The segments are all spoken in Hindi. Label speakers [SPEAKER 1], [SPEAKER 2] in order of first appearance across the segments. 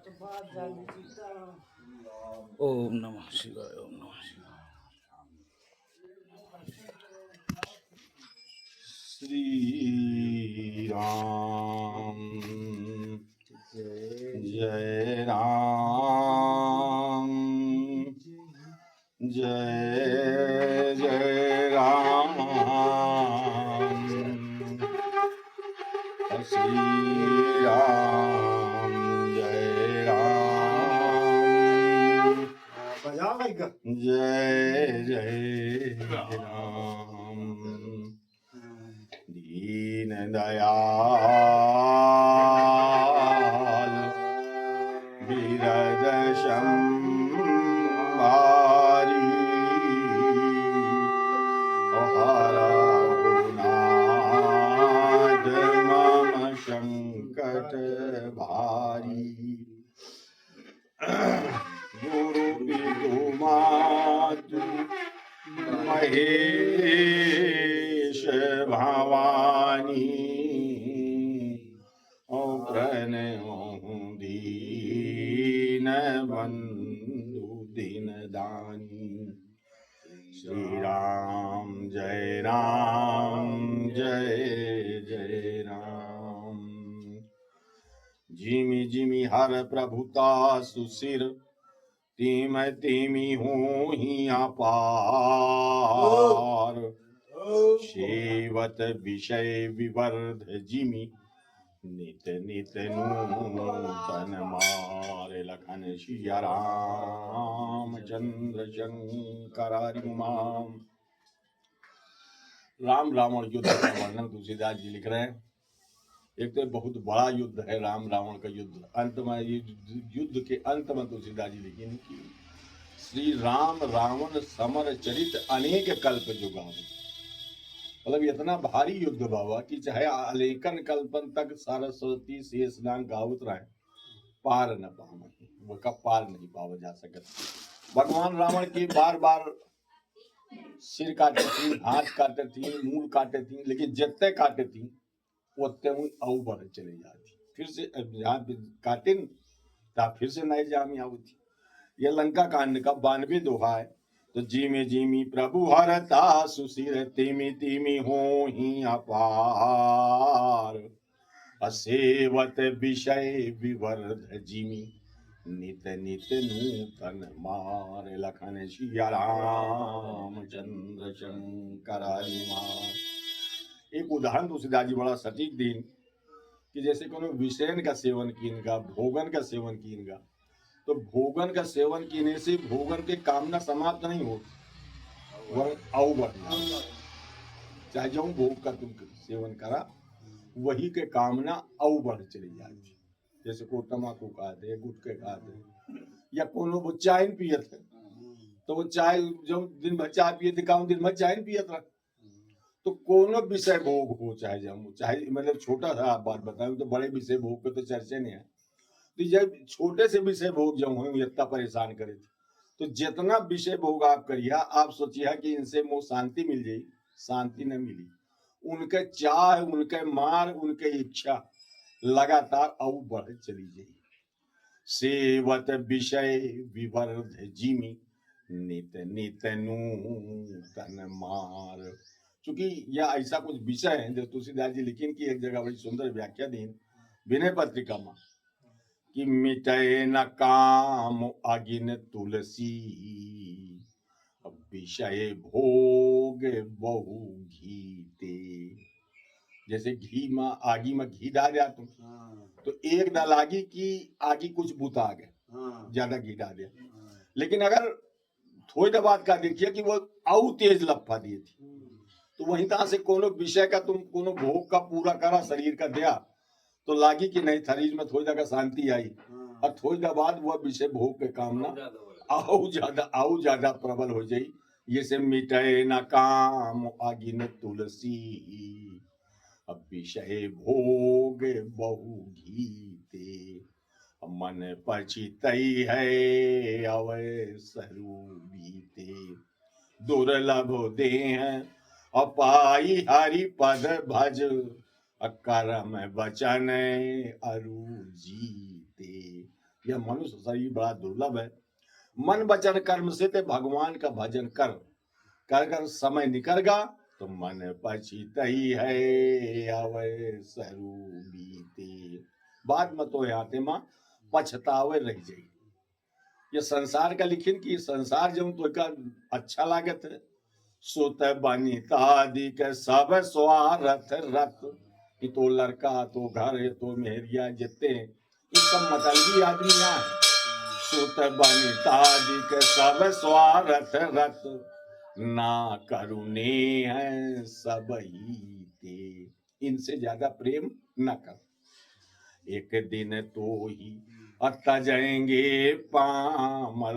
[SPEAKER 1] ओम नमः शिवाय। ओम नमः शिवाय। श्री राम जय राम जय जय राम श्री राम जय राम जय जय राम दीन दयाल बिरद संभारी हरहुनाथ मम संकट भारी गुरु विदु मातु महेश भवानी प्रणयो दीन बंधु दीन दानी श्री राम जय जय राम जिमि जिमि हर प्रभुता सुसिर तीम तीमी हूँ ही अपार सेवत विषय विवर्ध जिमि नित नित नूतन मार लखन सिया राम चंद्र शंकर हरिमाम। राम रावण युद्ध का वर्णन तुलसीदास जी लिख रहे हैं। एक तो बहुत बड़ा युद्ध है राम रावण का युद्ध। अंत में ये युद्ध के अंत में तुलसीदास जी लिखे कि श्री राम रावण समर चरित अनेक कल्प जुगावे। मतलब इतना भारी युद्ध बाबा कि चाहे अलेकन कल्पन तक सरस्वती शेषनाग गावत रहे पार न पावे, वो का पार नहीं पावा जा सकता। भगवान रावण के बार बार सिर काटे थी, हाथ काटे थी, मूल काटे थी, लेकिन जितने काटे थी उतने अऊ बढ़ चले जाती। फिर से काटे फिर से नए जामी आवती। ये लंका कांड का 92 दोहा है। तो जीमी जीमी प्रभु हरता सुशिर तिमी तिमी हो ही अपार असेवत विषय विवर्ध जिमी नित नित नूतन मार लखन सिया राम चंद्र शंकर हरिमाम। एक उदाहरण तुलसीदास जी बड़ा सटीक दिन कि जैसे कोनो विषयन का सेवन कीनगा, भोगन का सेवन कीनगा, तो भोगन का सेवन कीने से भोगन के कामना समाप्त नहीं हो, वह आउ बढ़ना। चाहे जो भोग का तुम सेवन करा वही के कामना आउ बढ़ चली जाती। जैसे को तम्बाकू खाते, गुटखे खाते, या कोनो वो चाय पियत है तो वो चाय जो दिन भर चाय पिए थे दिन भर चाय पियत रहा। तो कोनो विषय भोग हो, चाहे मतलब छोटा सा आप बात बताऊं तो बड़े विषय भोग पे तो चर्चा नहीं है। तो जब छोटे से विषय भोग जो हुए इतना परेशान करे थे, तो जितना विषय भोग आप करिए आप सोचिए कि इनसे मोह शांति मिल जाए, शांति न मिली। उनके चाह, उनके मार, उनके इच्छा लगातार और बढ़ चली जाए। सेवत विषय विवर्ध जिमी नित नित नूतन मार। चूंकि यह ऐसा कुछ विषय है जो तुलसीदास जी लिखिन की एक जगह बड़ी सुंदर व्याख्या दी विनय पत्रिका में कि मिटे न काम अगिन तुलसी विषय भोग बहु घीते। जैसे घी में आगी में घी डाल दिया तुम तो एक डाल आगी की आगी कुछ बुता आ गए, ज्यादा घी डाल दिया, लेकिन अगर थोड़ी देर बाद का देखिए कि वो आउ तेज लपा दिए थी, तो वहीं तरह से कोनो विषय का तुम कोनो भोग का पूरा करा शरीर का दिया तो लागी कि नहीं शरीर में थोड़ी देर शांति आई, और थोड़ी देर बाद वह विषय भोग के कामना आउ ज्यादा प्रबल हो जाई। ये से मिटे न काम आगिन तुलसी अब विषय भोग बहु घीते मन पछितई है अवसरु बीते। दुर्लभ देह अपाई हरि पद भज करम बचन अरु जीते। यह मनुष्य शरीर बड़ा दुर्लभ है। मन वचन कर्म से ते भगवान का भजन कर कर समय निकलगा तो मन पछितई है अवै सरू बीते। बाद में तो आते माँ पछतावे रह जाई। ये संसार का लिखिन कि संसार जो तो का अच्छा लागत है। सुत बनिता आदि के सब स्वार्थ रत, कि तो लड़का तो घर तो मेहरिया जितने ये सब मतलबी आदमी यहाँ है। सुत बनिता आदि के सब स्वार्थ रत, ना करुणे है सब ही ते। इनसे ज्यादा प्रेम न कर। एक दिन तो ही अत जाएंगे पामर,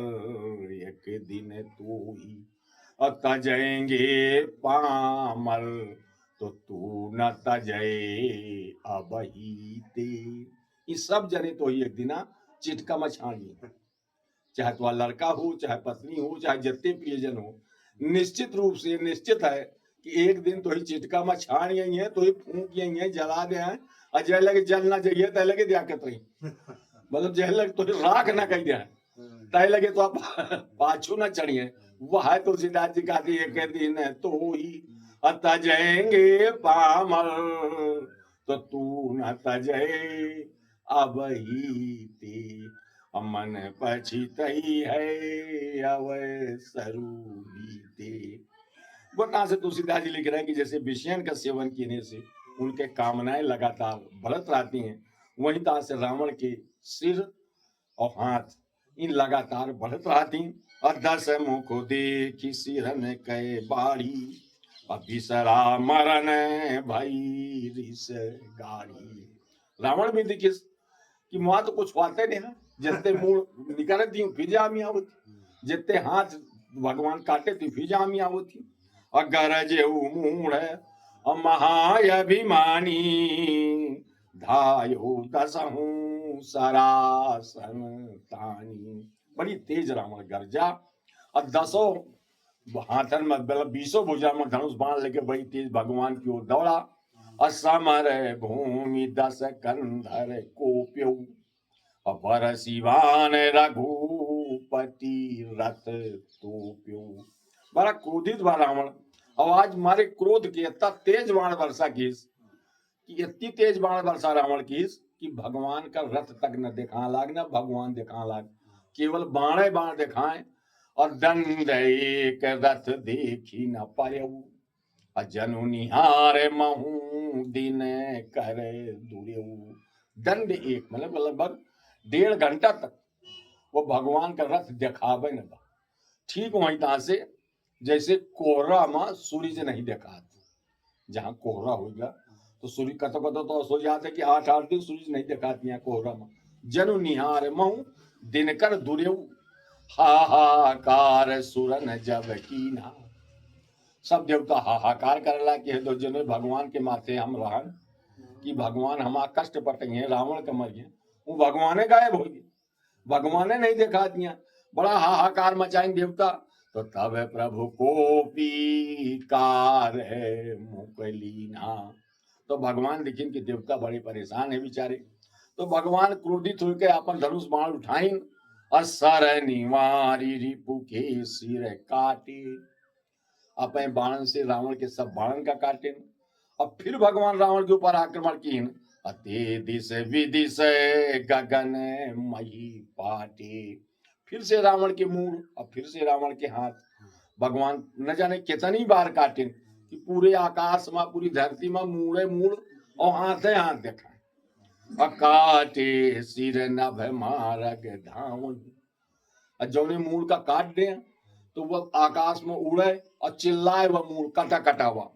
[SPEAKER 1] एक दिन तो ही अत जाएंगे पामर, तो तू न तजय अबही ते। ये सब जने तो ही एक दिन चिटका मछानी, चाहे तो लड़का हो चाहे पत्नी हो चाहे जितने प्रियजन हो, निश्चित रूप से निश्चित है कि एक दिन तो ही चिटका में छाण यही है, तो ही फूंक यही है, जला दे हैं। और जय लगे जल ना जाइए तय लगे दियाकत रही, मतलब जय लगे तो राख ना कही दे तय लगे तो आप पाछू ना चढ़िए। वह है तुलसीदास जी का एक दिन तो ही अत जाएंगे पामर, तो तू न तजय अब ही ते। मन पछितई है अवै सरू बीते। वो कहां से तुलसीदास जी लिख रहे हैं कि जैसे विषयन का सेवन करने से उनके कामनाएं लगातार बढ़त रहती हैं, वहीं तरह से रावण के सिर और हाथ इन लगातार बढ़त रहती। और 10 मुख देखी सिरन कहे बाड़ी, अभिसरा मरन भाई रिस गाड़ी। रावण भी देखिए कि वहां तो कुछ होते नहीं है, जितने मुंह निकल दी फिर जामी आवती, जितने हाथ भगवान काटे थी फिर जामी आवती। अगर जे मूढ़ महाअभिमानी, धायो दसहू सरासन तानी। बड़ी तेज रावण गर्जा और 10 हाथन में मतलब 20 भुजा में धनुष बाण लेके बड़ी तेज भगवान की ओर दौड़ा। असमर भूमि 10 कंधर कोप्यो, अपर शिवान रघुपति रथ तोप्यो। बड़ा क्रोधित बा रावण, आवाज मारे क्रोध की इतना तेज बाण वर्षा कीस कि इतनी तेज बाण वर्षा रावण कीस कि भगवान का रथ तक न दिखा लाग, न भगवान दिखा लाग, केवल बाणे बाण दिखाए। और दंड एक रथ देखी न पायऊ, जनु निहार महू दिन कर दुरेऊ। दंड एक मतलब लगभग 1.5 घंटा तक वो भगवान का रथ दिखावे न बा। ठीक वहीं तरह से जैसे कोहरा में सूर्य नहीं दिखाते, जहाँ कोहरा होगा तो सूर्य कतो कतो तो सो जाते कि 8 दिन सूर्य नहीं दिखाती है कोहरा में। जनु निहार महू दिनकर दुरेऊ, हाहाकार सुरन जब कीना। सब देवता हाहाकार करला कि दो जन भगवान के माथे हम रहन कि भगवान हमारा कष्ट पटेंगे, रावण के मरिए, वो भगवाने गायब हो गए, भगवाने नहीं दिखा दिया। बड़ा हाहाकार मचाएं देवता। तो तब प्रभु को पीकार है मुकलीना। तो भगवान लेकिन कि देवता बड़े परेशान है बेचारे। तो भगवान क्रोधित होकर अपन धनुष बाण उठाइन, असर निवारी रिपु के सिर काटे। अपने बाण से रावण के सब बाण का काटे। अब फिर भगवान रावण के ऊपर आक्रमण किए, अते दिस विदिश गगन मही पाटे। फिर से रावण के मूल और फिर से रावण के हाथ भगवान न जाने कितनी बार काटे कि पूरे आकाश में पूरी धरती में मूड़े मूड़ और हाथे हाथ देखा। काटे सिर नभ मारग धावन, जौने मूल का काट दे तो वह आकाश में उड़े और चिल्लाए वह मूल कटा कटा हुआ।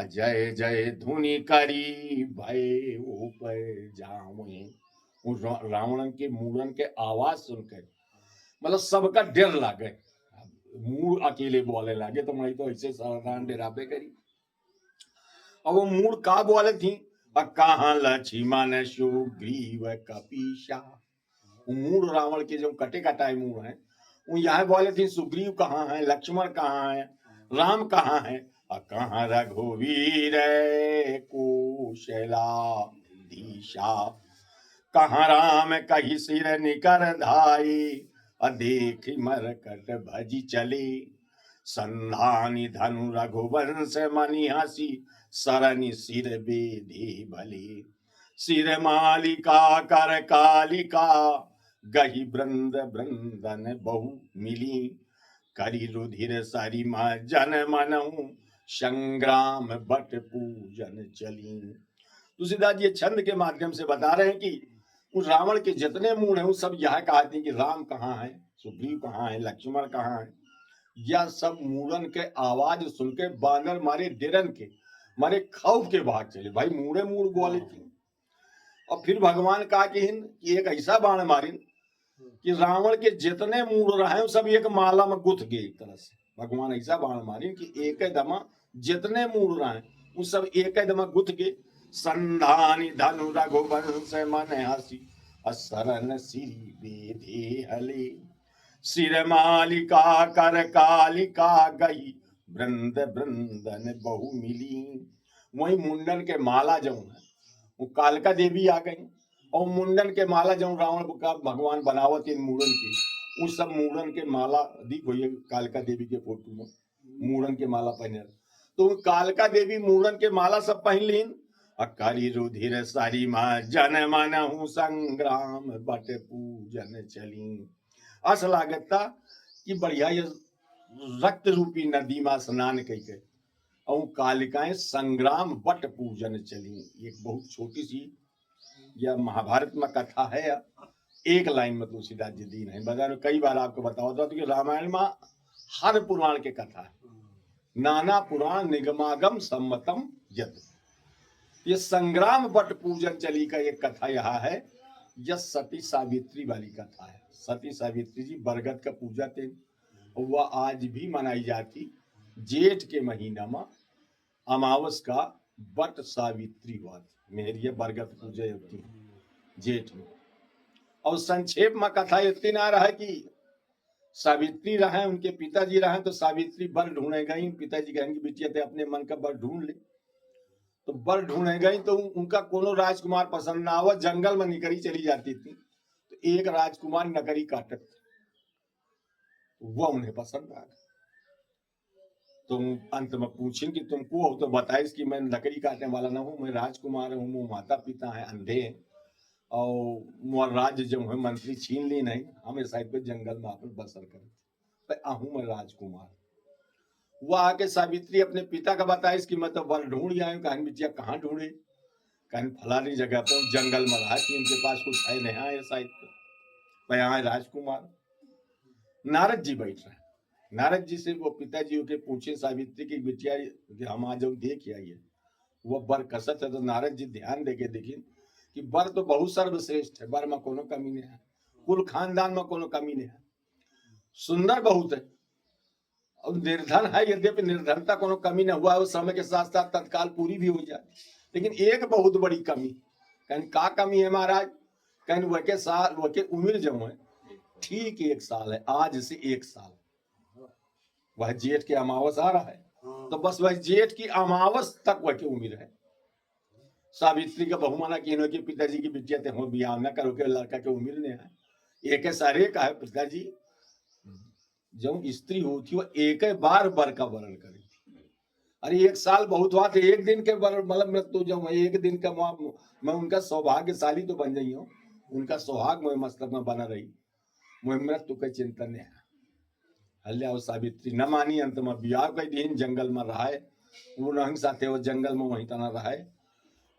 [SPEAKER 1] जय जय धुनि करी भय ऊपर जावे। उस रावण के मूलन के आवाज सुनकर मतलब सबका डर लागे, मूल अकेले बोले लागे तो मैं तो ऐसे सावधान डराबे करी। और वो मूल का बोले थी, कहाँ लक्ष्मण सुग्रीव कपीशा। मूल रावण के जो कटे कटाए मूल है वो यहाँ बोले थे सुग्रीव कहाँ है, लक्ष्मण कहाँ है, राम कहाँ है, कहाँ रघुवीर कौशला दिशा। कहाँ राम कही सिर निकर धाई, देख मरकट भजी चले, संधानी धनु रघुवंश मनि हसी, सरनि सिर बेधे भले, सिर मालिका कर कालिका, गही वृंद वृंदन बहु मिली, करी रुधिर सरिमा जन मनहु, संग्राम बट पूजन चली। तुलसीदास जी छंद के माध्यम से बता रहे हैं कि उस रावण के जितने मूड हैं वो सब यह कहते हैं कि राम कहाँ है, सुग्रीव कहाँ है, लक्ष्मण कहाँ है। यह सब मूड़न के आवाज सुन के बानर मारे डेरन के मारे खौफ के भाग चले। भाई मूड़े मूड़ बोले थी। और फिर भगवान कहा कि एक ऐसा बाण मारिन कि रावण के जितने मूड़ रहे सब एक माला में गुथ गए। एक तरह से भगवान ऐसा बाण मारिन कि एक दमा जितने मूड़ रहे वो सब एक दमा गुथ गए। संधानी धनु रघुवंश मन हसी, असरन सिरि बेधे हले, सिर मालिका कर कालिका, गई वृंद वृंदन बहु मिली। वही मुंडन के माला जो है वो कालिका देवी आ गई, और मुंडन के माला जो रावण का भगवान बनावत इन मूड़न की, उस सब मूड़न के माला अधिक हुई है कालिका देवी के फोटो में, मूड़न के माला पहने। तो कालिका देवी मूड़न के माला सब पहन लीन। अकरी रुधिर सरिमा जन मनहु, संग्राम बट पूजन चली। अस लागता कि बढ़िया ये रक्त रूपी नदी में स्नान करके और कालिकाएं संग्राम बट पूजन चली। एक बहुत छोटी सी यह महाभारत में कथा है, एक लाइन में तुलसीदास जी दी है। बाजार में कई बार आपको बताओ तो कि रामायण में हर पुराण के कथा है, नाना पुराण निगमागम सम्मतम यत। ये संग्राम बट पूजन चली का एक कथा यहाँ है। यह सती सावित्री वाली कथा है। सती सावित्री जी बरगद का पूजा थे, वह आज भी मनाई जाती। जेठ के महीना में अमावस का बट सावित्री हुआ मेहरिया बरगद पूजा होती है जेठ में। और संक्षेप में कथा इतनी ना रहा कि सावित्री रहे, उनके पिताजी रहे, तो सावित्री बर ढूंढे गई। पिताजी कहेंगे बिटिया ते अपने मन का बर ढूंढ ले। तो बर ढूंढे गई तो उनका कोनो राजकुमार पसंद ना हुआ, जंगल में निकरी चली जाती थी। तो एक राजकुमार नकरी काटत, वह उन्हें पसंद आ गया। तुम अंत में पूछें कि तुमको हो तो बताइस कि मैं लकड़ी काटने वाला ना हूँ, मैं राजकुमार हूँ, वो माता पिता है अंधे हैं, और मोर राज्य जो है मंत्री छीन ली नहीं, हमें साइड पे जंगल में अपन बसर करे आहू मैं राजकुमार। वो आके सावित्री अपने पिता का बताइस कि मैं तो वर ढूंढ आयु। कहानी बिटिया कहाँ ढूंढे? कहीं फलानी जगह पर जंगल में रहा कि उनके पास कुछ है नहीं आए साइड पे यहाँ राजकुमार। नारद जी बैठ रहे, नारद जी से वो पिताजी के पूछे सावित्री की बिटिया हम आज देख आइए वो बर कसत है। तो नारद जी ध्यान देके देखिए कि बर तो बहुत सर्वश्रेष्ठ है, बर में कोनो कमी नहीं है, कुल खानदान में कोनो कमी नहीं है, सुंदर बहुत है और निर्धन है। यद्यपि निर्धनता कोनो कमी न हुआ, उस समय के साथ साथ तत्काल पूरी भी हो जाए। लेकिन एक बहुत बड़ी कमी, कहीं का कमी है महाराज? कहीं वके साल वके उम्र जो है ठीक 1 साल है, आज से 1 साल। वह जेठ के अमावस आ रहा है, तो बस वह जेठ की अमावस तक वह की उम्र है। सावित्री का बहुमाना की इन्हों के पिताजी की बिटिया ते हो बियाह न करो के लड़का के उम्र ने है। एक सारे का है पिताजी जब स्त्री होती वो एक बार बर का वर्ण करी। अरे 1 साल बहुत हुआ तो 1 दिन के मतलब मैं तो जब 1 दिन का मैं उनका सौभाग्यशाली तो बन गई हूँ, उनका सुहाग मैं मतलब में बना रही, मैं मृत्यु का चिंतन है। हल्या और सावित्री न मानी, अंत में बियाह कई दिन जंगल में रहा है, वो नहंग साथे वो जंगल में वहीं तना रहा है।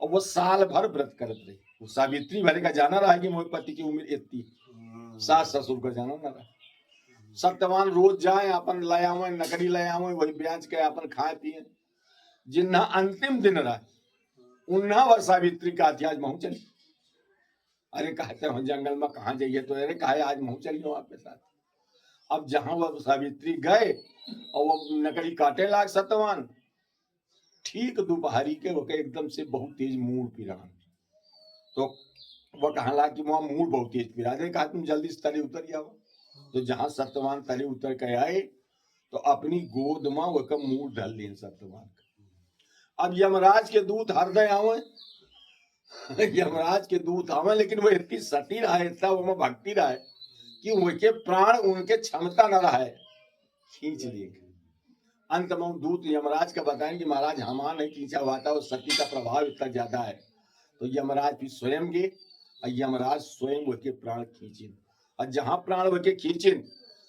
[SPEAKER 1] और वो साल भर व्रत करत रही। वो सावित्री भले का जाना रहा कि मोह पति की उम्र इतनी, सास ससुर का जाना ना रहा। सत्यवान रोज जाए अपन ले आवे, नकरी ले आवे, वही ब्याज के अपन खाए पिए। जिन्ना अंतिम दिन रहा उन्ना वह सावित्री का आज महू चली। अरे कहते हो जंगल में कहाँ जाइए? तो अरे कहा आज महू चलियो आपके साथ। अब जहां वह सावित्री गए और वो नकरी काटे लाग सत्यवान, ठीक दोपहरी के वो एकदम से बहुत तेज मूड पिरान। तो वह कहा ला कि वहां मूड बहुत तेज पिरा दे। कहा तुम जल्दी से तले उतर जाओ। तो जहां सत्यवान तले उतर के आए तो अपनी गोद में वह मूड ढल ली सत्यवान। अब यमराज के दूत हृदय आवे यमराज के दूत आवे, लेकिन वो इतनी सती रहा है, इतना वो में भक्ति रहा है कि उनके प्राण उनके क्षमता न रहा है, खींच लिए। अंत में दूत यमराज का बताएं कि महाराज हमारा नहीं खींचा हुआ था, उस सती का प्रभाव इतना ज्यादा है। तो यमराज भी स्वयं गए और यमराज स्वयं उनके प्राण खींचे, और जहां प्राण उनके खींचे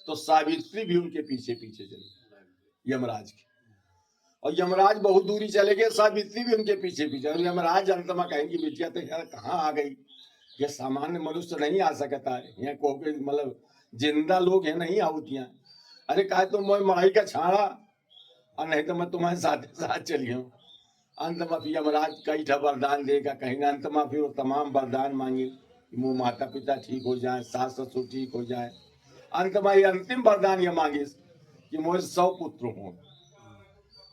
[SPEAKER 1] तो सावित्री भी उनके पीछे पीछे चली यमराज के, और यमराज बहुत दूरी चले गए, सावित्री भी उनके पीछे पीछे। और यमराज अंत में कहेंगे बिटिया तो यार कहाँ आ गई, ये सामान्य मनुष्य नहीं आ सकता है, यहाँ को मतलब जिंदा लोग है नहीं आउतियां। अरे कहा तुम मोह मड़ाई का छाड़ा, और नहीं तो मैं तुम्हारे साथ साथ चली हूँ। अंत में फिर यमराज कई ठा वरदान देगा, कहीं अंत में फिर वो तमाम वरदान मांगे कि मुँह माता पिता ठीक हो जाए, सास ससुर ठीक हो जाए। अंत में ये अंतिम वरदान ये मांगे कि मुझे 100 पुत्र हों।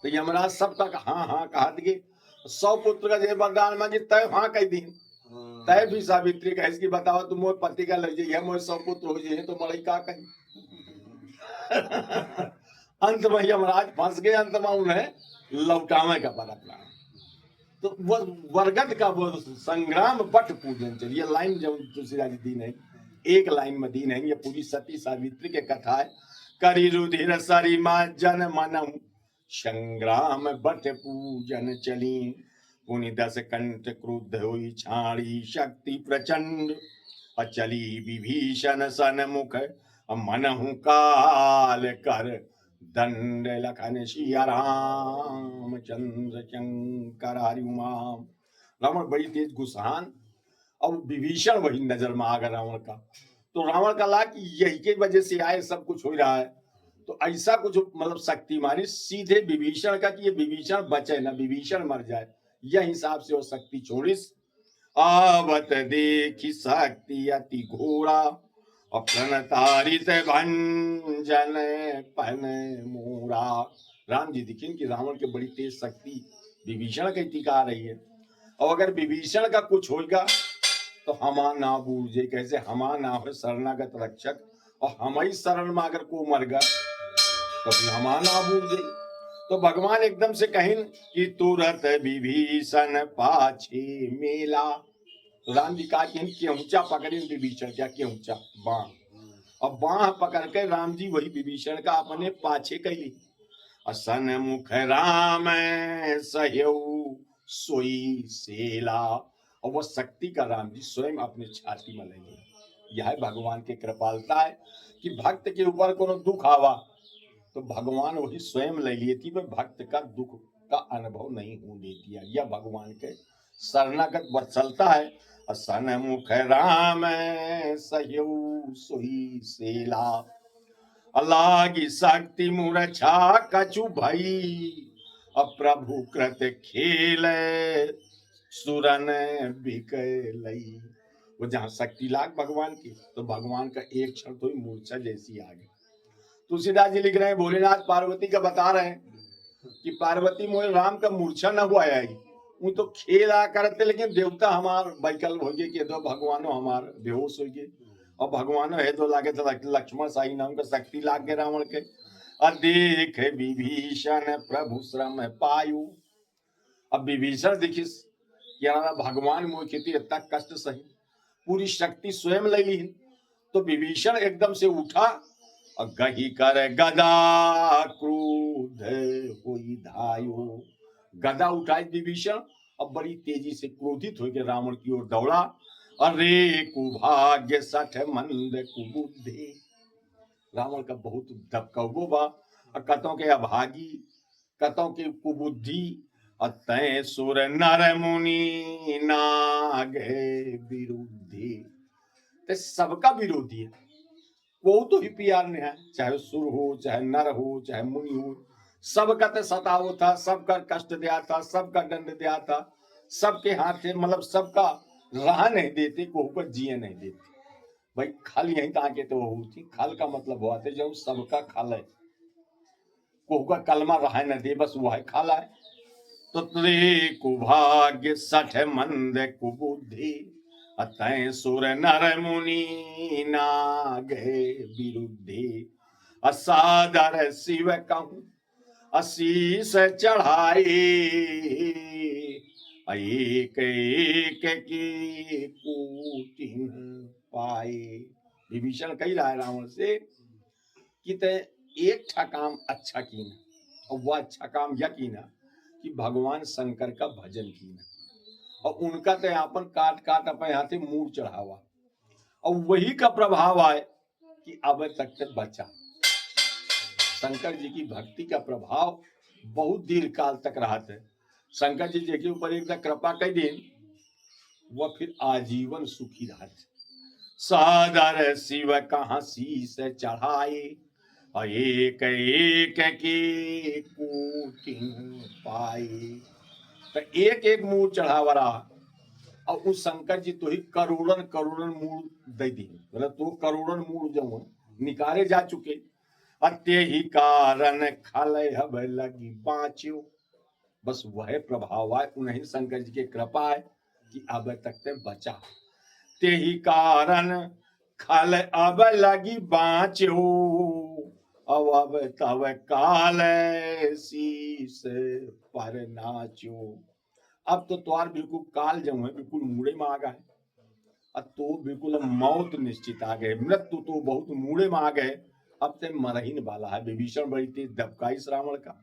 [SPEAKER 1] तो यमराज सब तक हाँ हाँ कहा दिए, 100 पुत्र का जो वरदान मांगे तय हाँ कह दी, तय भी सावित्री का इसकी बताओ तुम मोर पति का लग जाइए, मुझे 100 पुत्र हो जाए तो मड़ई का कही। अंत में यमराज फंस गए, अंत में उन्हें लौटावे का पड़ा प्लान। तो वो वरगद का वो संग्राम पट पूजन चलिए लाइन जब तुलसीदास जी दी नहीं, एक लाइन में दी नहीं, ये पूरी सती सावित्री के कथा है। करी रुधिर सरिमा जन मनम संग्राम बट पूजन चली, पुनि 10 कंठ क्रुद्ध हुई छाड़ी शक्ति प्रचंड, अचली विभीषण सन्मुख मनहु काल कर दंड लखन सिया राम चंद्र शंकर हरि उमा। रावण बड़ी तेज गुस्सान, अब विभीषण वही नजर में आ गया रावण का। तो रावण का ला कि यही के वजह से आए सब कुछ हो रहा है, तो ऐसा कुछ मतलब शक्ति मारी सीधे विभीषण का कि ये विभीषण बचे ना विभीषण मर जाए, यह हिसाब से वो शक्ति छोड़िस। आवत देखी शक्ति अति घोरा, प्रणतारित भंजन पन मोरा। राम जी दिखें कि रावण के बड़ी तेज शक्ति विभीषण की टीका आ रही है, और अगर विभीषण का कुछ होगा तो हमा ना बूझे, कैसे हमा ना हो शरणागत रक्षक, और हम ही शरण में अगर को मर गया तो फिर हमा ना बूझे। तो भगवान एकदम से कहें कि तुरत विभीषण पाछे मेला। तो राम जी कहा कि केहूचा पकड़े विभीषण, क्या केहूचा बाण, और बाण पकड़ के राम जी वही विभीषण का अपने पाछे कैली। असन मुख राम सहयऊ सोई सेला, और वो शक्ति का राम जी स्वयं अपने छाती में लेंगे। यह भगवान की कृपालता है कि भक्त के ऊपर कोनो दुख आवा तो भगवान वही स्वयं ले लिए थी, वह भक्त का दुख का अनुभव नहीं होने दिया। यह भगवान के शरणागत वत्सलता है। असन मुख राम सहयऊ सोई सेला, अलागी शक्ति मूर्छा कछु भई, अप्रभु कृत खेल सुरन बिकलई। वो जहाँ शक्ति लाग भगवान की, तो भगवान का एक क्षण तो ही मूर्छा जैसी आ गई। तुलसीदास जी लिख रहे हैं, भोलेनाथ पार्वती का बता रहे हैं कि पार्वती मोहे राम का मूर्छा न हुआ है, वो तो खेला करते, लेकिन देवता हमार वैकल्प हो गए कि दो भगवानो हमार बेहोश हो गए, और भगवानो है तो लागे तो लक्ष्मण साई नाम का शक्ति लाग गए रावण के। अदेख विभीषण प्रभु श्रम पायु, अब विभीषण देखिस क्या भगवान मोह खेती इतना कष्ट सही, पूरी शक्ति स्वयं ले ली। तो विभीषण एकदम से उठा और गही कर गदा क्रोध होई धायो, गदा उठाई विभीषण अब बड़ी तेजी से क्रोधित होकर रावण की ओर दौड़ा। अरे कुभाग्य सठ मंद कुबुद्धि, रावण का बहुत दबकबो बा, कतों के अभागी कतों के कुबुद्धि, अतः सुर नर मुनि नाग विरोधी। तो सबका विरोधी है, वो तो ही प्यार ने है, चाहे सुर हो चाहे नर हो चाहे मुनि हो, सबका तो सताव था, सबका कष्ट दिया था, सबका दंड दिया था, सबके हाथ से मतलब सबका रहा नहीं देते, को ऊपर जिए नहीं देते। भाई खल यही ताके तो वो थी, खल का मतलब हुआ था जब सबका खल है, को का कलमा रहा न दे, बस वो है खल है। तो त्रि कुभाग्य सठ मंद कुबुद्धि, अतः सुर नर मुनि नागे विरुद्धि, असादर शिव कहूं अशीष चढ़ाई, एक एक की कूटिन पाए। विभीषण कही रहा है रावण से कि ते एक ठा काम अच्छा कीना, और वह अच्छा काम यह कीना कि भगवान शंकर का भजन कीना, और उनका ते आपन काट काट अपने हाथे मूड चढ़ावा, और वही का प्रभाव आए कि अब तक ते बचा। शंकर जी की भक्ति का प्रभाव बहुत दीर्घ काल तक रहा थे। शंकर जी जी के ऊपर एक कृपा कर दिन, वह फिर आजीवन सुखी रहा थे। सादर शिव कहाँ शीस चढ़ाए, एक एक की कूटिन पाए। तो एक एक मूड चढ़ावा रहा, और उस शंकर जी तो ही करोड़न करोड़न मूड दे दी, मतलब तो करोड़न मूड जो निकाले जा चुके। अत्य ही कारण खले हब लगी बाँच्यो। बस वह प्रभाव है, उन्हीं शंकर जी के कृपा है कि अब तक ते बचा। ते ही कारण खल अब लगी बाँच्यो, अब तब काल शीस पर नाच्यो। अब तो त्वार बिल्कुल काल जो है बिल्कुल मुड़े में आ गए, अब तो बिल्कुल मौत निश्चित आ गए, मृत्यु तो बहुत मुड़े में आ गए। अब ते मरहीन वाला है। विभीषण बड़ी तेज दबका इस रावण का।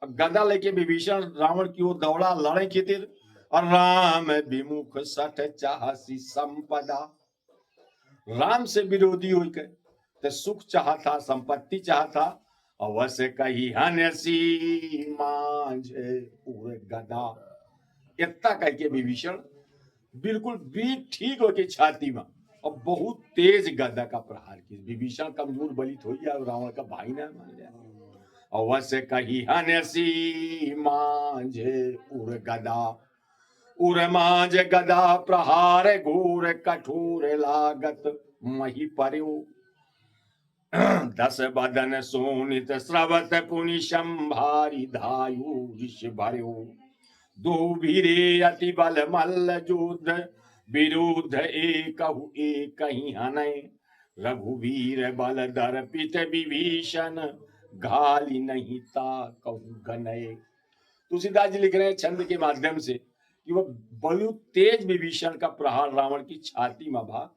[SPEAKER 1] अब गदा लेके विभीषण रावण की ओर दौड़ा लड़े खातिर, और राम विमुख सठ चाहसी संपदा। राम से विरोधी हो गए, तो सुख चाहता, संपत्ति चाहता, अवश्य कही हनसी मांझे पूरे गदा। इतना कह के विभीषण बिल्कुल बीट ठीक हो के छाती में, और बहुत तेज गदा का प्रहार किया। विभीषण कमजोर बलित हो गया, रावण का भाई ना मान गया। अवश्य कही हनसी मांझे उर गदा, उर मांझ गदा प्रहार घोर कठोर लागत मही पर्यो। 10 बदन सोनित स्रवत पुनि संभारी धायु ऋष भर्यो। दो भीरे अति बल मल्ल युद्ध विरुद्ध एकहु एक ही हनय। रघुवीर बल दर्पित विभीषण घाली नहीं ता कहु गनय। तुलसीदास जी लिख रहे हैं छंद के माध्यम से कि वह बलु तेज विभीषण का प्रहार रावण की छाती में भा,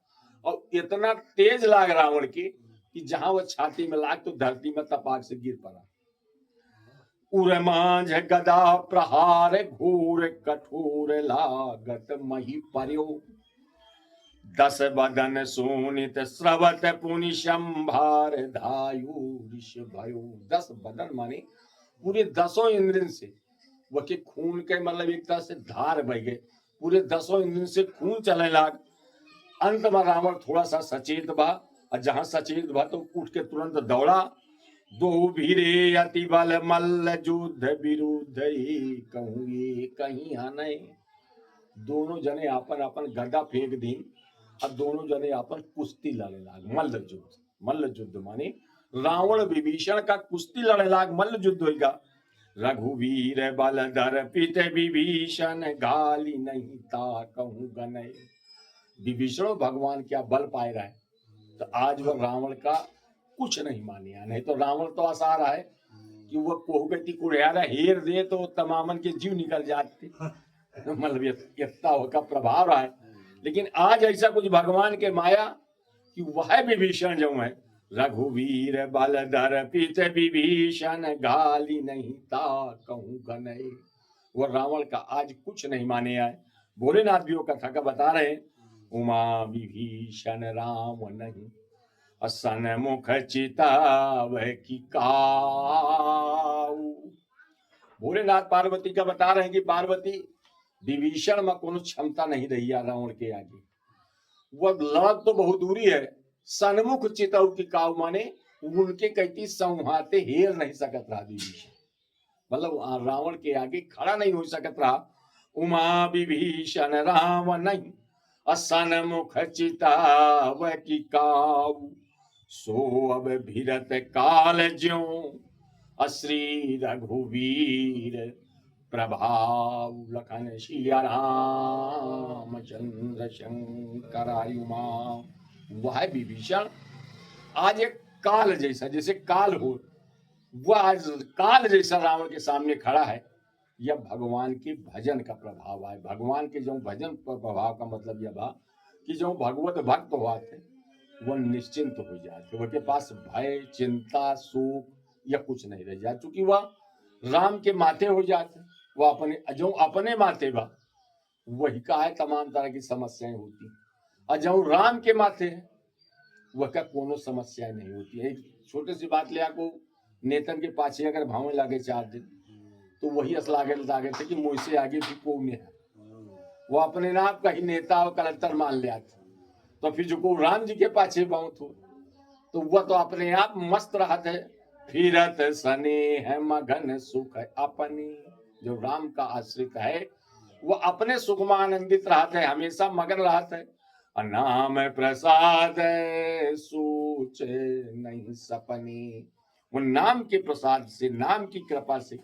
[SPEAKER 1] और इतना तेज लाग रावण के कि जहां वह छाती में लाग तो धरती में तपाक से गिर पड़ा। उरमांझ गदा प्रहार घोर कठोर लागत मही पर्यो। 10 बदन सोनित स्रवत पुनि संभार धायु ऋष भयो। 10 बदन माने पूरे 10 इंद्रियों से वह के खून के मतलब एक तरह से धार बह गए, पूरे 10 इंद्रियों से खून चलने लाग। अंत में रावण थोड़ा सा सचेत बा, और जहां सचेत बा तो उठ के तुरंत दौड़ा। दो भीरे अति बल मल्ल युद्ध विरुद्ध कहूँ ये कहीं आने। दोनों जने आपन आपन गदा फेंक दी, और दोनों जने आपन कुश्ती लड़ने लाग। मल्ल युद्ध, मल्ल युद्ध माने रावण विभीषण का कुश्ती लड़ने लाग, मल्ल युद्ध होगा। रघुवीर बल दर्पित विभीषण गाली नहीं ता कहूँ गनय। विभीषण भगवान क्या बल पाए रहा है, तो आज वह रावण का कुछ नहीं मानिया। नहीं तो रावण तो आसार रहा है कि वह कोहगति कुड़ियारा हेर दे तो तमामन के जीव निकल जाते, मतलब इतना का प्रभाव रहा है। लेकिन आज ऐसा कुछ भगवान के माया कि वह विभीषण जो है, रघुवीर बल दर्पित विभीषण गाली नहीं ता कहूँ गनय। वह रावण का आज कुछ नहीं माने आए। भोलेनाथ भी वो कथा का बता रहे हैं, उमा विभीषण राम नहीं असन मुख चिताव की काऊ। भोलेनाथ पार्वती का बता रहे हैं कि पार्वती विभीषण में कोनो क्षमता नहीं रही है रावण के आगे। वह लड़क तो बहुत दूरी है, सन्मुख चिताऊ की काऊ माने उनके कहती संहाते हेर नहीं सकत रहा विभीषण, मतलब रावण के आगे खड़ा नहीं हो सकत रहा। उमा विभीषण राम नहीं असन मुख चिताव की काऊ। सो अब भिरत काल ज्यों अश्री रघुवीर प्रभाव। लखन सिया राम चंद्र शंकर आयुमा। वह विभीषण आज एक काल जैसा, जैसे काल हो, वह आज काल जैसा रावण के सामने खड़ा है। यह भगवान के भजन का प्रभाव है। भगवान के जो भजन प्रभाव का मतलब यह बा कि जो भगवत भक्त होते वह निश्चिंत हो जाते, उनके पास भय चिंता सुख या कुछ नहीं रह जाए, क्योंकि वह राम के माथे हो जाते। वह अपने माथे बा वही का है तमाम तरह की समस्याएं होती, और जो राम के माथे है वह का कोनो समस्या नहीं होती है। एक छोटी सी बात ले आपको, नेतन के पाछे अगर भावे लागे 4 दिन तो वही लागे थे कि मुझसे आगे भी कोई नहीं है। वो अपने नाम का ही नेता और कलेक्टर मान लिया था। तो फिर जो को राम जी के पाछे बहुत हो तो वह तो अपने आप मस्त रहत है। फिरत सने है मगन सुख अपनी, जो राम का आश्रित है वह अपने सुख में आनंदित रहता है, हमेशा मगन रहता है। नाम प्रसाद सोच नहीं सपनी, वो नाम के प्रसाद से नाम की कृपा से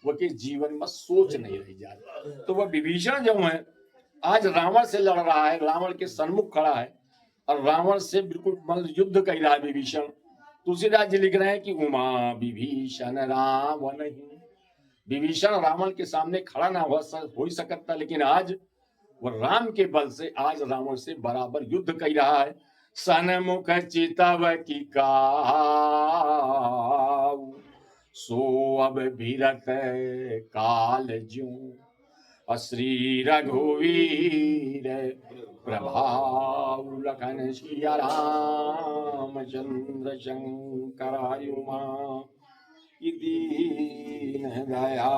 [SPEAKER 1] वह के जीवन में सोच नहीं रह जाती। तो वह विभीषण जो है आज रावण से लड़ रहा है, रावण के सन्मुख खड़ा है और रावण से बिल्कुल मतलब युद्ध कर रहा है विभीषण। तुलसीदास जी लिख रहे हैं कि उमा विभीषण रावण ही, विभीषण रावण के सामने खड़ा ना हो ही सकता, लेकिन आज वह राम के बल से आज रावण से बराबर युद्ध कर रहा है। सन्मुख चितव की काहू, सो अब भीरत काल ज्यों, श्री रघुवीर प्रभाव लखन सिया राम चंद्र शंकर आयुमा, दीन दयाल